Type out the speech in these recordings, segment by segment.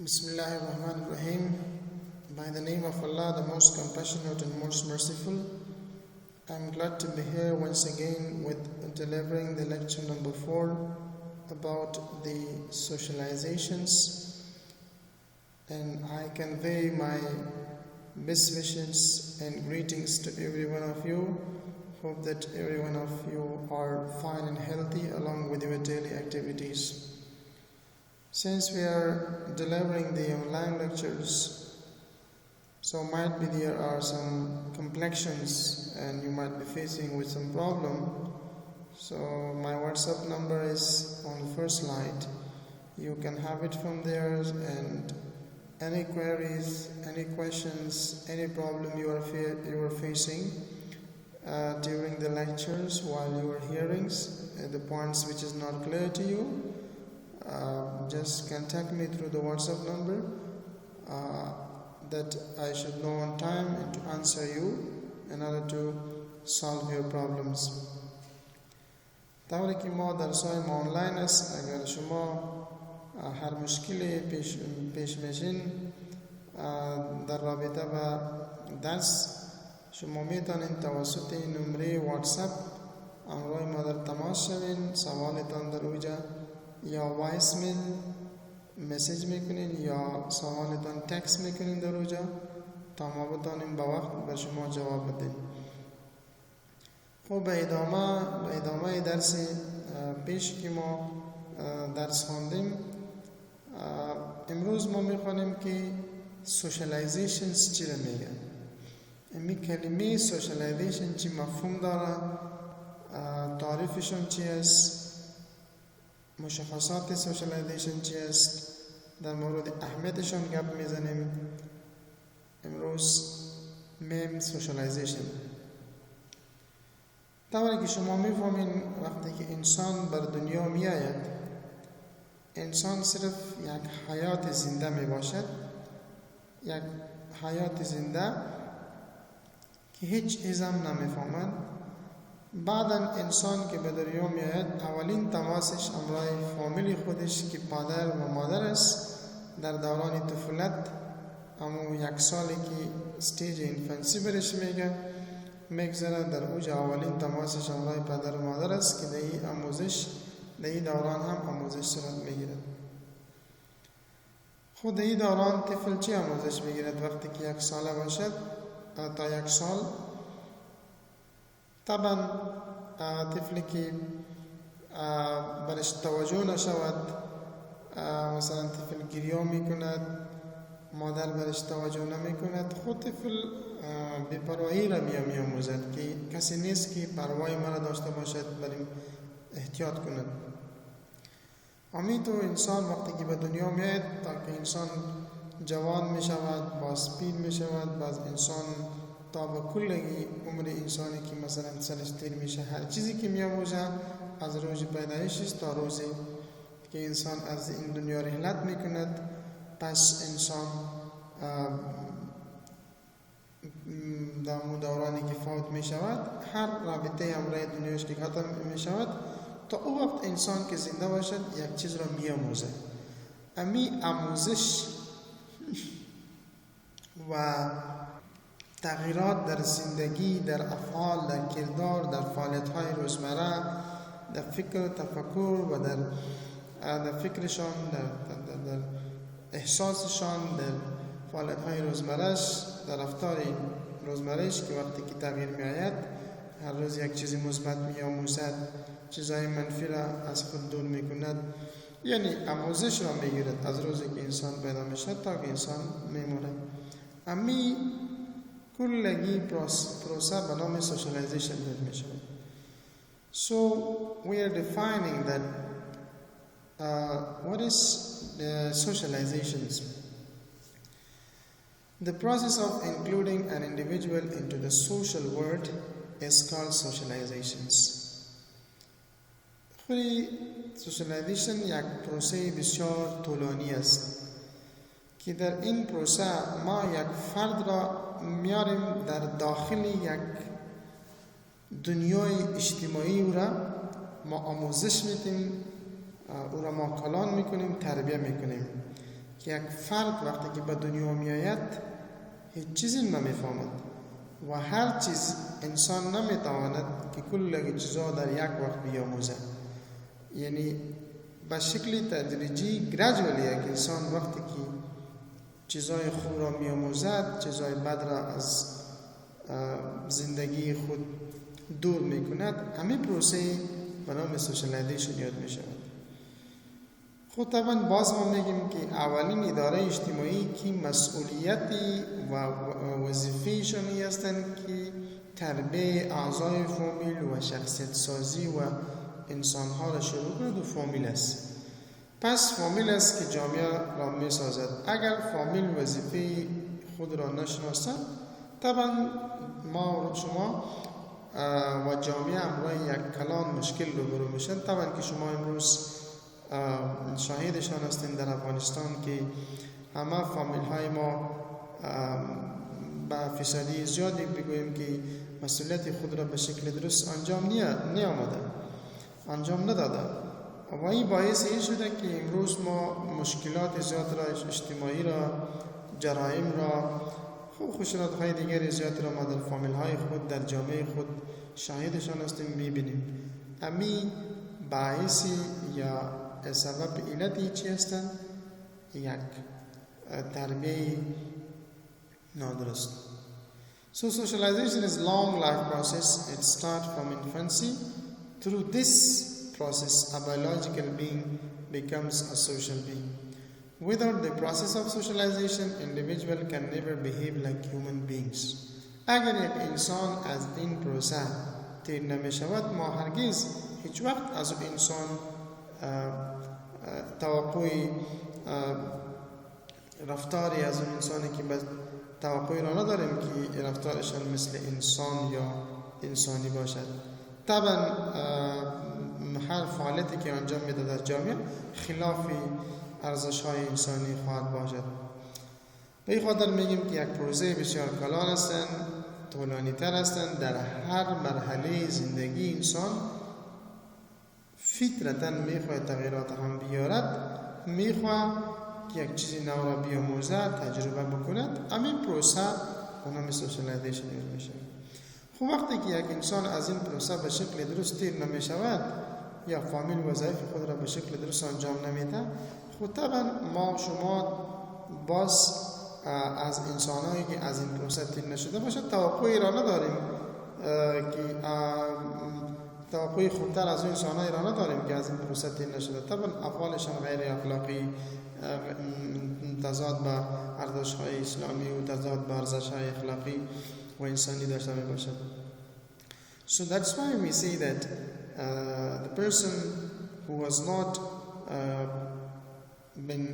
Bismillahir Rahmanir Rahim. By the name of Allah, the most compassionate and most merciful. I'm glad to be here once again with delivering the lecture number 4 about the socializations, and I convey my best wishes and greetings to every one of you. Hope that every one of you are fine and healthy along with your daily activities. Since we are delivering the online lectures, so might be there are some complexions and you might be facing with some problem. So my WhatsApp number is on the first slide. You can have it from there, and any queries, any questions, any problem you are facing during the lectures while you are hearings, the points which is not clear to you, just contact me through the WhatsApp number that I should know on time and to answer you in order to solve your problems. طوری که ما درسای ما آنلاین است، اگر شما هر مشکلی پیش میشین در رابطه با درس، شما میتونین توسط نمره واتساپ همراه ما در تماس شوین، سوالتان در اوجا یا وایس میل مسیج میکنین یا سوالتان تکس میکنین در اوجا تا ما بتانیم با وقت به شما جواب بدیم. خب به ادامه درس پیش که ما درس خواندیم، امروز ما میخوانیم که socializations چی را میگه. این کلمه socialization چی مفهوم داره، تعریفشون چی است، مشخصات socialization چی است، در مورد اهمیتشون گپ میزنیم. امروز میم socialization. طوری که شما میفهمین وقتی که انسان بر دنیا میآید، انسان صرف یک حیات زنده میباشد، یک حیات زنده که هیچ ازم نمیفهمد. بعدا انسان که به دنیا میآید، اولین تماسش همراه فامیلی خودش که پدر و مادر است. در دوران طفولت، اما یک سالی که استیج اینفنسی برش میگذره، در اوج اولین تماسش همراه پدر و مادر است که در این دوران هم آموزش صورت میگیرد. خود این دوران طفل چی آموزش میگیرد؟ وقتی که یک ساله باشد تا یک سال، طبعا طفلی که برش توجه نشود، مثلا طفل گریه میکند، مادر برش توجه نمیکند، خود طفل بی‌پروايی را میآموزد که کسی نیست که پروای مرا داشته باشد، بریم احتیاط کند. همینطور انسان وقتی که به دنیا میاد، تا که انسان جوان می شود، باز پیر می شود، باز انسان تا به کلگی عمر انسانی که مثلا سالش تیر میشه، هر چیزی که میآموزه از روز پیدایشش تا روزی که انسان از این دنیا رحلت میکند. پس انسان در دورانی که فوت می شود، هر رابطه همراه دنیاش که ختم می شود، تا او وقت انسان که زنده باشد یک چیز را می آموزه. امی آموزش و تغییرات در زندگی، در افعال، در کردار، در فعالیت‌های روزمره، در فکر و تفکر و در فکرشان، در احساسشان، در فعالیت‌های روزمرهش، در رفتار روزمرهش که وقتی که تغییر می‌آید، هر روز یک چیزی مثبت می‌آموزد، چیزهای منفی را از خود دور می‌کند. یعنی آموزش را می‌گیرد از روزی که انسان پیدا می‌شود تا که انسان می‌مرد. امی کلگی پروسه به نام socialization می‌شود. So we are defining that what is the socializations. The process of including an individual into the social world is called socializations. خیلی socialization یک پروسه بسیار طولانی است که در این پروسه ما یک فرد را میاریم در داخل یک دنیای اجتماعی، او را ما آموزش میدیم، او را ما کلان میکنیم، تربیه میکنیم. که یک فرد وقتی که به دنیا می آید هیچ چیزی نمیفهمد و هر چیز انسان نمیتواند که کل چیزا در یک وقت بیاموزد. یعنی به شکل تدریجی گراجولی یک انسان وقتی که چیزای خوب را میاموزد، چیزای بد را از زندگی خود دور میکند، همین پروسه به نام سوشالایزیشن یاد میشود. خود طبعا باز ما میگیم که اولین اداره اجتماعی که مسئولیتی و وظیفه‌شانی هستند که تربیت اعضای فامیل و شخصیت سازی و انسانها را شروع کند و فامیل است. پس فامیل است که جامعه را می سازد. اگر فامیل وظیفه خود را نشناسد، طبعا ما و شما و جامعه همراه یک کلان مشکل روبرو میشن. طبعا که شما امروز شاهدشان هستین در افغانستان که همه فامیل های ما با فیصدی زیادی بگوییم که مسئولیت خود را به شکل درست انجام نداده و این باعث این شده که امروز ما مشکلات زیاد را اجتماعی را، جرایم را، خشونت های دیگر زیاد را ما در فامیل های خود، در جامعه خود شاهدشان هستیم، میبینیم. امی باعثی یا سبب علتی چی هستند؟ یک تربیه نادرست. So socialization is long life process. It starts from infancy. Through this process, a biological being becomes a social being. Without the process of socialization, individual can never behave like human beings. اگر یک انسان از این پروسه تیر نمی شود، ما هرگز هیچ وقت از انسان توقع رفتاری از اون انسانی که توقعی را نداریم که رفتارشان مثل انسان یا انسانی باشد. طبعا هر فعالیتی که انجام میده در جامعه خلاف ارزش‌های انسانی خواهد باشد. به این خاطر میگیم که یک پروسه بسیار کلان هستند، طولانی تر هستند. در هر مرحله زندگی انسان فطرتاً میخواهد تغییرات هم بیارد، میخواهد که یک چیزی نو را بیاموزد، تجربه بکند. همین پروسه اونم سوشالایزیشن میشه. خب وقتی که یک انسان از این پروسه به شکل درست تیر نمی شود یا فامیل وظایف خود را به شکل درست انجام نمیده، خب طبعا ما و شما باز از انسانایی که از این پروسه تیر نشده باشد توقعی را نداریم که توقعی خوبتر از اون انسانایی را نداریم که از این پروسه تیر نشده. طبعا افعالشان غیر اخلاقی، تضاد با ارزش‌های اسلامی و تضاد با ارزش‌های اخلاقی و انسانی داشته می باشد. So that's why we say that the person who has not been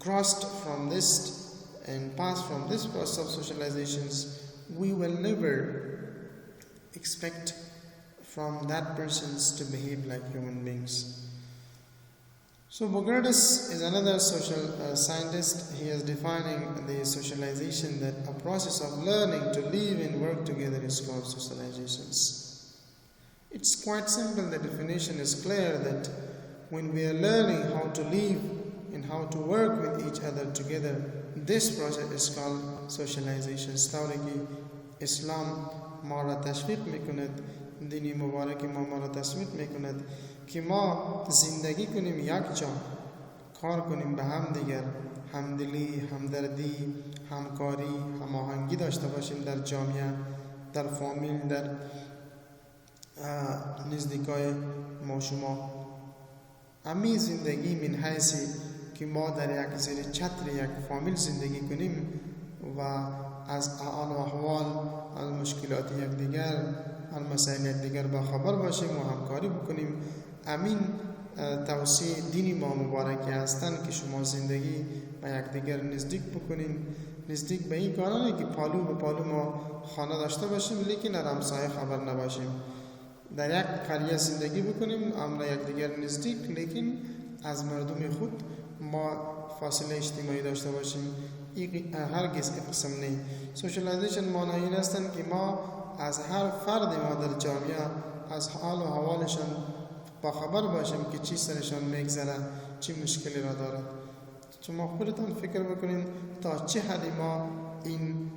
crossed from this and passed from this process of socializations, we will never expect from that persons to behave like human beings. So Bogardus is another social scientist. He is defining the socialization that a process of learning to live and work together is called socializations. It's quite simple. The definition is clear that when we are learning how to live and how to work with each other together, this process is called socialization. Tawriki Islam mara tashviq mekunet, dini mubarak ma mara tasmit mekunet که ما زندگی کنیم یک جا، کار کنیم به هم دیگر، همدلی، همدردی، همکاری، هماهنگی داشته باشیم در جامعه، در فامیل، در نزدیکای ما شما. امی زندگی من حیثی که ما در یک زیر چتر یک فامیل زندگی کنیم و از حال و احوال، از مشکلات یک دیگر، از مسائل دیگر با خبر باشیم و همکاری بکنیم. امین توصیه دین ما مبارکی هستند که شما زندگی با یکدیگر نزدیک بکنین، نزدیک به این کارانه که پالو به پالو ما خانه داشته باشیم لیکن از همسایه خبر نباشیم. در یک قریه زندگی بکنیم، امر یکدیگر نزدیک لیکن از مردم خود ما فاصله اجتماعی داشته باشیم. این هرگز قسم نه. سوشالایزیشن معنی این هستند که ما از هر فرد ما در جامعه از حال و احوالشان با خبر باشیم که چی سرشان میگذره، چی مشکلی را دارد. شما خودتان فکر بکنین تا چه حدی ما این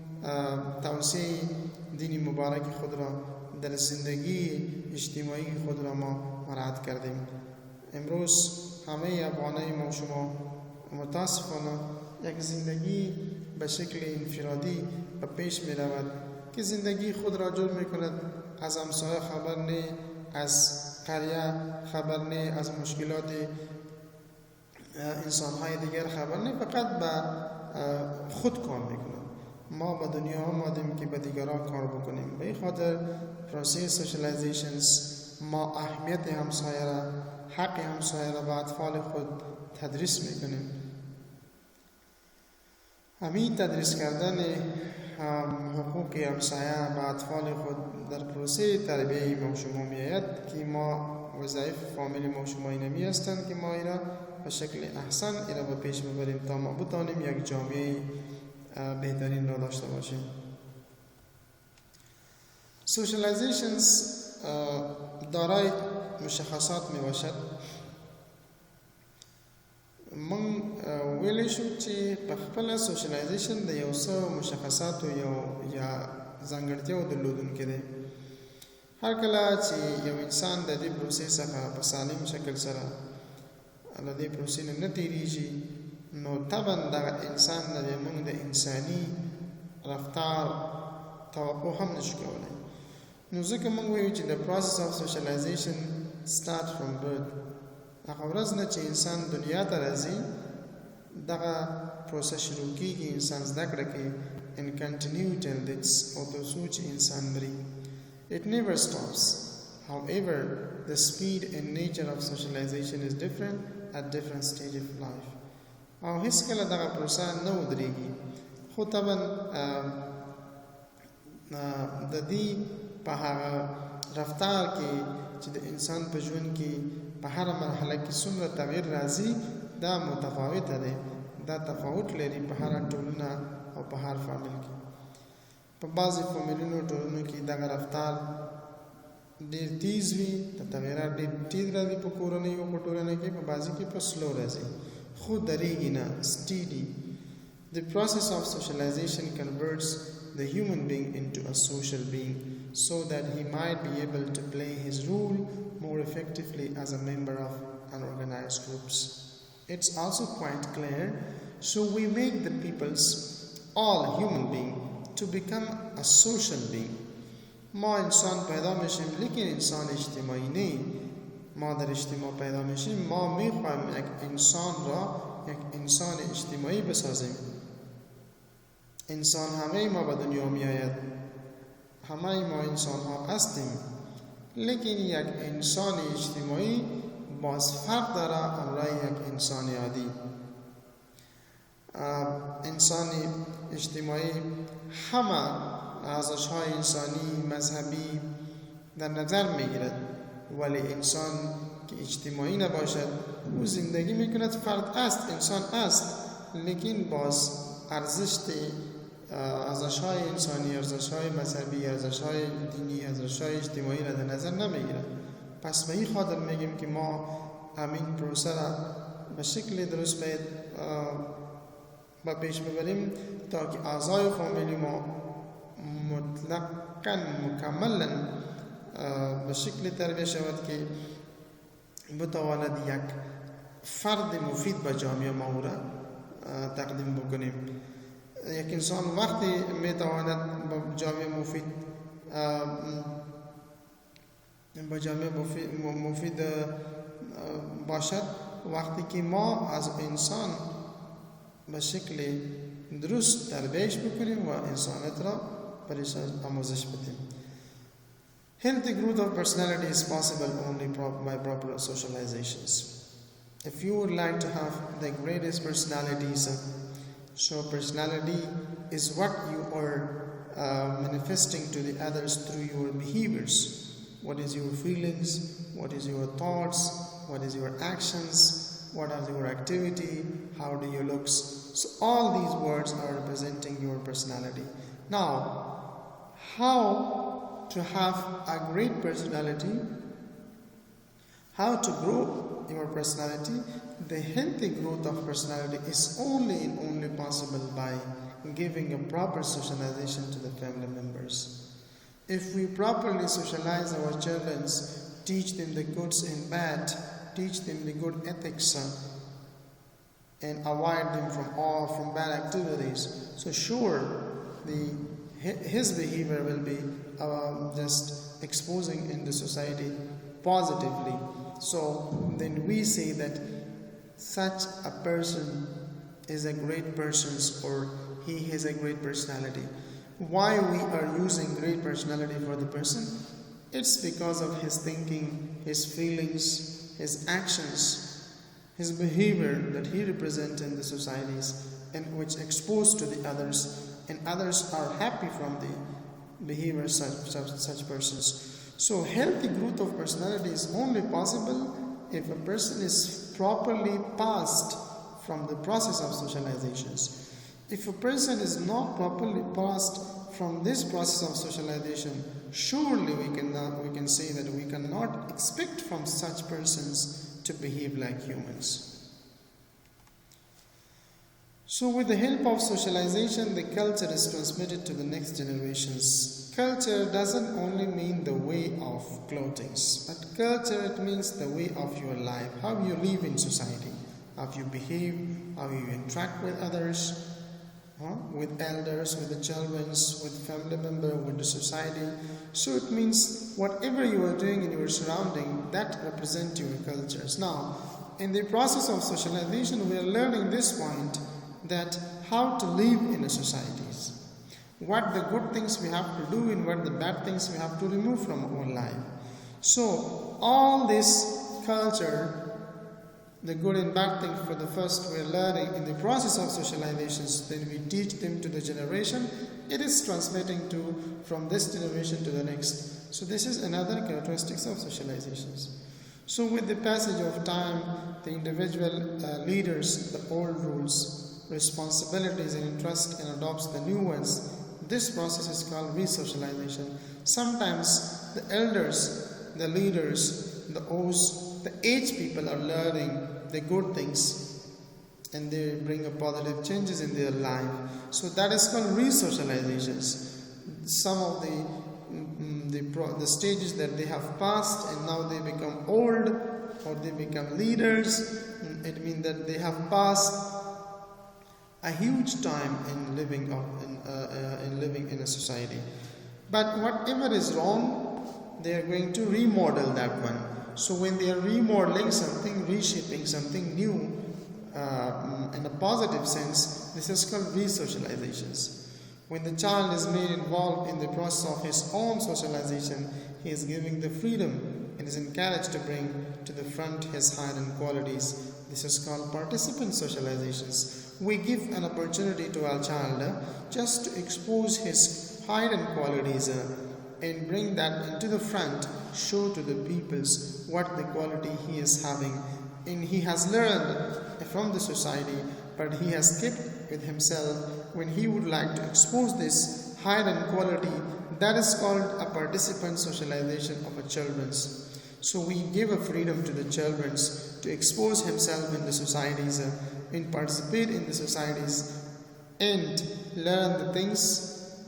توصیه دین مبارک خود را در زندگی اجتماعی خود را ما مراعات کردیم. امروز همه افغانای ما شما متاسفانه یک زندگی به شکل انفرادی به پیش می رود که زندگی خود را جور می کند، از همسایه خبر نه، از قریه خبر نه، از مشکلات انسان‌های دیگر خبر نه، فقط به خود کار می کند. ما به دنیا آمدیم که به دیگران کار بکنیم. به این خاطر پروسه سوشالایزیشنز ما اهمیت همسایه را، حق همسایه را به اطفال خود تدریس میکنیم. همین تدریس کردن حقوق همسایه به اطفال خود در پروسه تربیه ما شما میآید که ما وظایف فامیل ما شما اینمی هستند که ما ایرا به شکل احسن ایرا به پیش ببریم تا ما بتانیم یک جامعه بهترین را داشته باشیم. سوشالایزیشنز دارای مشخصات می باشد. من ویلی شو چې په خپل سوشالایزیشن د یو څه مشخصاتو یا ځانګړتیاو درلودونکی دی. هر کله چې یو انسان د دې پروسې څخه په سالم شکل سره له دې پروسې نه تیریږي، نو طبعا دغه انسان د موږ د انساني رفتار توقع هم نشو کولی. نو ځکه موږ وایو چې د پروسس اف سوشالایزیشن start from birth. هغه ورځ نه چې انسان دنیا ته راځي دغه پروسس شروع کیږي، انسان زده کړه کوي and continue till this او تر څو چې انسان مري. It never stops. However, the speed and nature of socialization is different at different stage of life. او هیڅ کله دغه پروسه نه ودرېږي، خو طبعا د دې په هغه رفتار کې چې د انسان په ژوند کې په هر مرحله کې څومره تغییر راځي دا متفاوته دی، دا تفاوت لري په هر ټولنه او په هر فامیل کې. په بعضې فامیلونو ټولنو کې دغه رفتار ډېر تیز وي، د تغییرات ډېر تیز راځي په کورنۍ او په ټولنه کې، په بعضې کې په سلو راځي، خو درېږي نه، steady. The process of socialization converts the human being into a social being so that he might be able to play his role more effectively as a member of unorganized groups. It's also quite clear, so we make the peoples, all human being, to become a social being. ما انسان پیدا میشیم لیکن انسان اجتماعی نه. ما در اجتماع پیدا میشیم، ما میخوایم یک انسان را یک انسان اجتماعی بسازیم. انسان همه ما به دنیا می آید، همه ما انسان ها هستیم، لیکن یک انسان اجتماعی باز فرق داره امرای یک انسان عادی. انسان اجتماعی همه ارزش های انسانی مذهبی در نظر می گیرد، ولی انسان که اجتماعی نباشد او زندگی می کند، فرد است، انسان است، لیکن باز ارزش ارزش‌های انسانی، ارزش‌های مذهبی، ارزش‌های دینی، ارزش‌های اجتماعی را در نظر نمیگیرد. پس به این خاطر میگیم که ما همین پروسه را به شکل درست باید به پیش ببریم تا که اعضای فامیلی ما مطلقاً مکملاً به شکل تربیت شود که بتواند یک فرد مفید به جامعه ما را تقدیم بکنیم. یک انسان وقتی میتواند با جامعه مفید باشد وقتی که ما از انسان به شکل درست تربیت بکنیم و انسانیت را برش آموزش بدیم. Healthy growth of personality is possible only by proper socializations. If you would like to have the greatest personalities, so personality is what you are manifesting to the others through your behaviors. What is your feelings? What is your thoughts? What is your actions? What are your activity? How do you look? So all these words are representing your personality. Now, how to have a great personality? How to grow your personality? The healthy growth of personality is only and only possible by giving a proper socialization to the family members. If we properly socialize our children, teach them the goods and bad, teach them the good ethics, and avoid them from bad activities, so sure his behavior will be just exposing in the society positively. So then we say that such a person is a great person, or he has a great personality. Why we are using great personality for the person? It's because of his thinking, his feelings, his actions, his behavior that he represents in the societies, and which exposed to the others, and others are happy from the behavior of such persons. So healthy growth of personality is only possible if a person is properly passed from the process of socializations. If a person is not properly passed from this process of socialization, surely we can say that we cannot expect from such persons to behave like humans. So with the help of socialization, the culture is transmitted to the next generations. Culture doesn't only mean the way of clothing, but culture, it means the way of your life, how you live in society, how you behave, how you interact with others, with elders, with the children, with family member, with the society. So it means whatever you are doing in your surrounding, that represents your cultures. Now, in the process of socialization, we are learning this point, that how to live in a societies, what the good things we have to do and what the bad things we have to remove from our life. So all this culture, the good and bad things, for the first we are learning in the process of socializations, then we teach them to the generation. It is transmitting from this generation to the next. So this is another characteristics of socializations. So with the passage of time, the individual leaders the old rules, responsibilities and interest, and adopts the new ones. This process is called resocialization. Sometimes the elders, the leaders, the aged people are learning the good things and they bring a positive changes in their life. So that is called resocializations. Some of the stages that they have passed and now they become old or they become leaders, it means that they have passed a huge time in living in a society. But whatever is wrong, they are going to remodel that one. So when they are remodeling something, reshaping something new in a positive sense, this is called resocializations. When the child is made involved in the process of his own socialization, he is giving the freedom and is encouraged to bring to the front his hidden qualities. This is called participant socializations. We give an opportunity to our child just to expose his hidden qualities and bring that into the front, show to the peoples what the quality he is having. And he has learned from the society, but he has kept with himself. When he would like to expose this hidden quality, that is called a participant socialization of a children's. So we give a freedom to the children to expose himself in the societies and participate in the societies and learn the things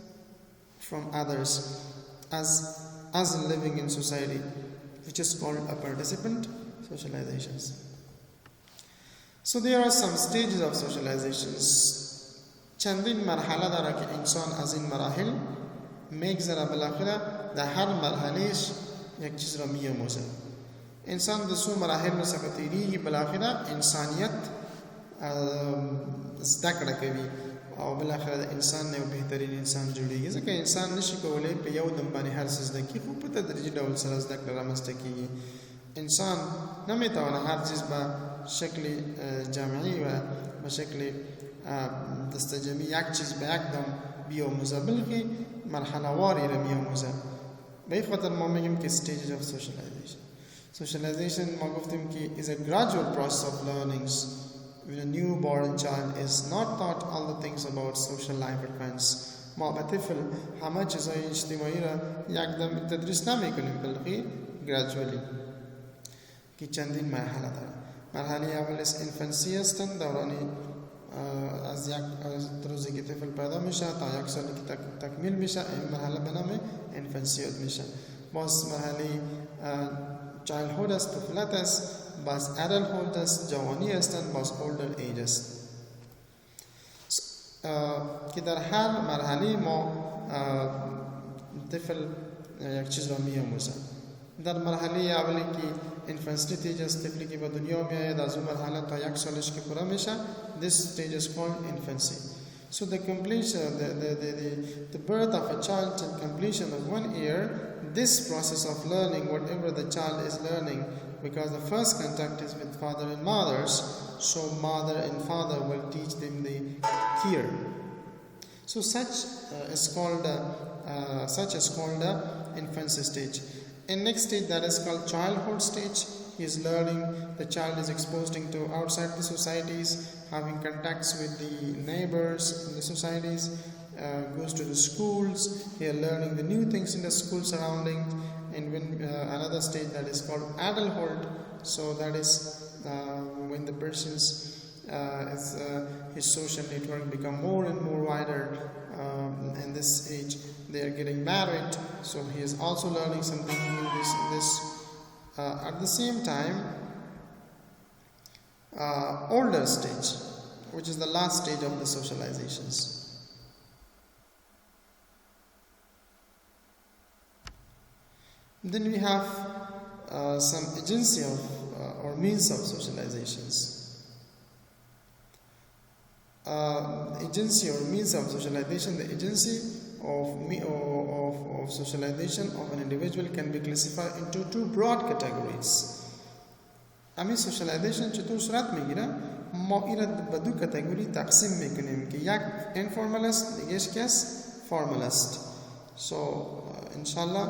from others as living in society, which is called a participant socializations. So there are some stages of socializations. چندین مرحله داره که انسان از این مراحل میگذره، بالاخره در هر مرحلهش یک چیز را می‌آموزه. انسان در سو مراحل څخه تیریږي، بالاخره انسانیت زده کړه کوي او بالاخره د انسان نه یو بهترین انسان جوړیږي. ځکه انسان نشي کولی په یو دم باندې هر څه زده کړي، خو په تدریجي ډول سره زده کړه رامنځته کیږي. انسان نمیتونه هر چیز به شکل جمعی و به شکل دستجمعی یک چیز به یک دم بیاموزه، بلکه مرحله واری را میاموزه. به این خاطر ما میگیم که stages of socialization. Socialization ما گفتیم که is a gradual process of learnings. When a newborn child is not taught all the things about social life at once. ما به طفل همه چیزهای اجتماعی را یک دم تدریس نمیکنیم، بلکه gradually. کی چندین مرحله داره. مرحله اولش انفنسی هستند، دورانی از یک روزی که طفل پیدا میشه تا یک سالی که تکمیل میشه این مرحله به نام انفنسیات میشه. باز مرحله چایلدهود است، طفولت است، باز ادلتهود است، جوانی هستند، باز اولدر ایج است که در هر مرحله ما طفل یک چیز را می‌آموزد. در مرحله اولی که انفنسی stage است، طفلی که به دنیا میآید از اون مرحله تا یک سالش که پوره میشه this stage is called infancy. So the completion the birth of a child till completion of 1 year, this process of learning whatever the child is learning, because the first contact is with father and mothers, so mother and father will teach them the care. So such is called the infancy stage. In next stage, that is called childhood stage. He is learning, the child is exposed to outside the societies, having contacts with the neighbors in the societies, goes to the schools, he is learning the new things in the school surroundings. And when another stage that is called adulthood, so that is when the person's his social network become more and more wider. In this age they are getting married, so he is also learning something new in this. At the same time, older stage, which is the last stage of the socializations. Then we have some agency of or means of socializations. Agency or means of socialization. The agency of socialization of an individual can be classified into two broad categories. امی socialization چطور صورت میگیره؟ ما این را به دو کاتگوری تقسیم میکنیم که یک informal است، دیگهش که است formal است. So inshallah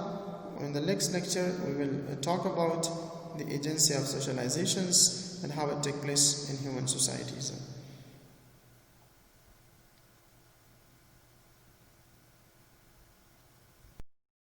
in the next lecture we will talk about the agency of socializations and how it takes place in human societies.